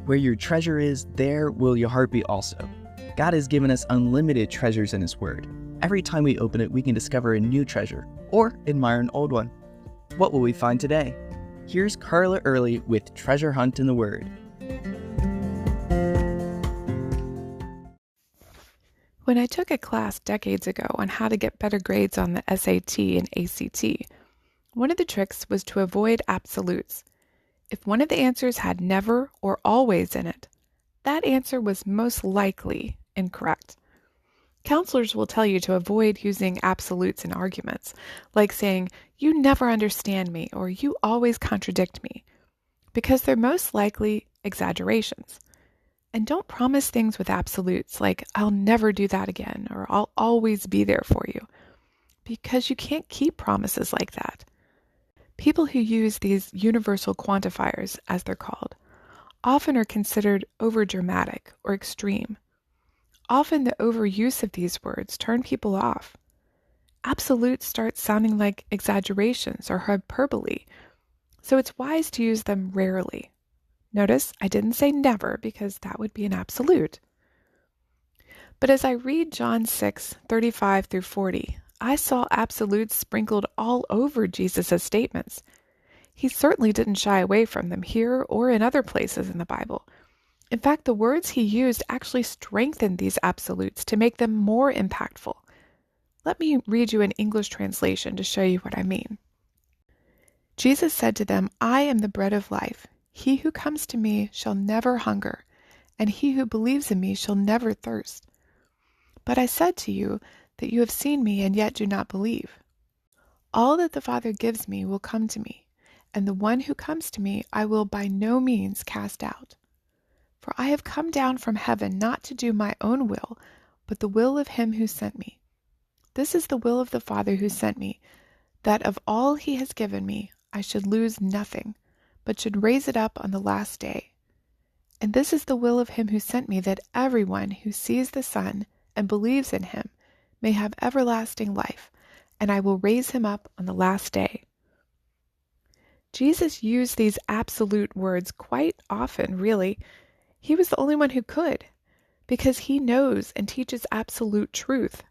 Where your treasure is, there will your heart be also. God has given us unlimited treasures in His Word. Every time we open it, we can discover a new treasure or admire an old one. What will we find today? Here's Carla Early with Treasure Hunt in the Word. When I took a class decades ago on how to get better grades on the SAT and ACT, one of the tricks was to avoid absolutes. If one of the answers had never or always in it, that answer was most likely incorrect. Counselors will tell you to avoid using absolutes in arguments, like saying, "You never understand me," or "You always contradict me," because they're most likely exaggerations. And don't promise things with absolutes like, "I'll never do that again," or "I'll always be there for you," because you can't keep promises like that. People who use these universal quantifiers, as they're called, often are considered overdramatic or extreme. Often the overuse of these words turn people off. Absolutes start sounding like exaggerations or hyperbole, so it's wise to use them rarely. Notice I didn't say never because that would be an absolute. But as I read John 6:35 through 40, I saw absolutes sprinkled all over Jesus' statements. He certainly didn't shy away from them here or in other places in the Bible. In fact, the words he used actually strengthened these absolutes to make them more impactful. Let me read you an English translation to show you what I mean. Jesus said to them, "I am the bread of life. He who comes to me shall never hunger, and he who believes in me shall never thirst. But I said to you that you have seen me and yet do not believe. All that the Father gives me will come to me, and the one who comes to me I will by no means cast out. For I have come down from heaven not to do my own will, but the will of him who sent me. This is the will of the Father who sent me, that of all he has given me I should lose nothing, but should raise it up on the last day. And this is the will of him who sent me, that everyone who sees the Son and believes in him may have everlasting life, and I will raise him up on the last day." Jesus used these absolute words quite often, really. He was the only one who could, because he knows and teaches absolute truth.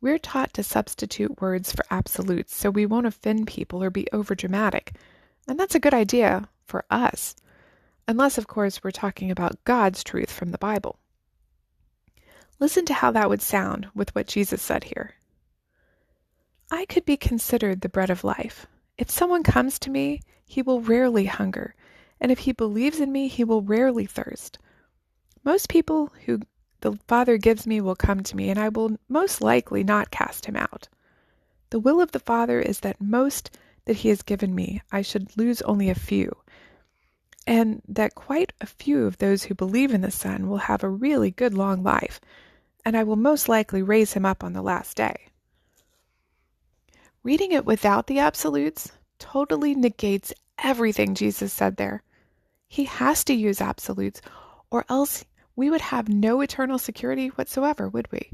We're taught to substitute words for absolutes so we won't offend people or be overdramatic. And that's a good idea for us, unless, of course, we're talking about God's truth from the Bible. Listen to how that would sound with what Jesus said here. I could be considered the bread of life. If someone comes to me, he will rarely hunger, and if he believes in me, he will rarely thirst. Most people who the Father gives me will come to me, and I will most likely not cast him out. The will of the Father is that most that he has given me, I should lose only a few, and that quite a few of those who believe in the Son will have a really good long life, and I will most likely raise him up on the last day. Reading it without the absolutes totally negates everything Jesus said there. He has to use absolutes, or else we would have no eternal security whatsoever, would we?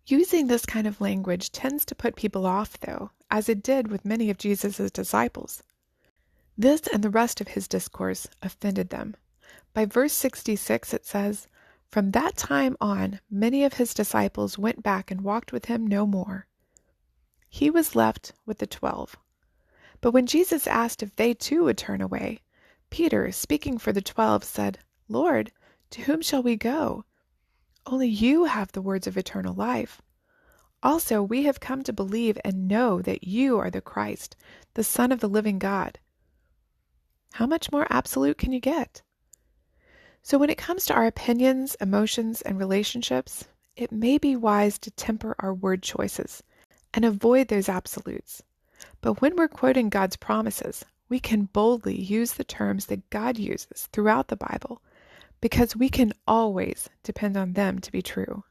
Using this kind of language tends to put people off, though, as it did with many of Jesus' disciples. This and the rest of his discourse offended them. By verse 66 it says, "From that time on, many of his disciples went back and walked with him no more." He was left with the 12. But when Jesus asked if they too would turn away, Peter, speaking for the 12, said, "Lord, to whom shall we go? Only you have the words of eternal life. Also, we have come to believe and know that you are the Christ, the Son of the living God." How much more absolute can you get? So when it comes to our opinions, emotions, and relationships, it may be wise to temper our word choices and avoid those absolutes. But when we're quoting God's promises, we can boldly use the terms that God uses throughout the Bible, because we can always depend on them to be true.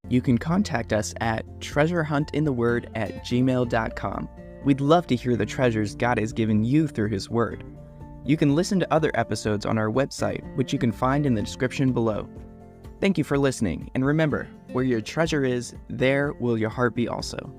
You can contact us at treasurehuntintheword@gmail.com. We'd love to hear the treasures God has given you through His Word. You can listen to other episodes on our website, which you can find in the description below. Thank you for listening, and remember, where your treasure is, there will your heart be also.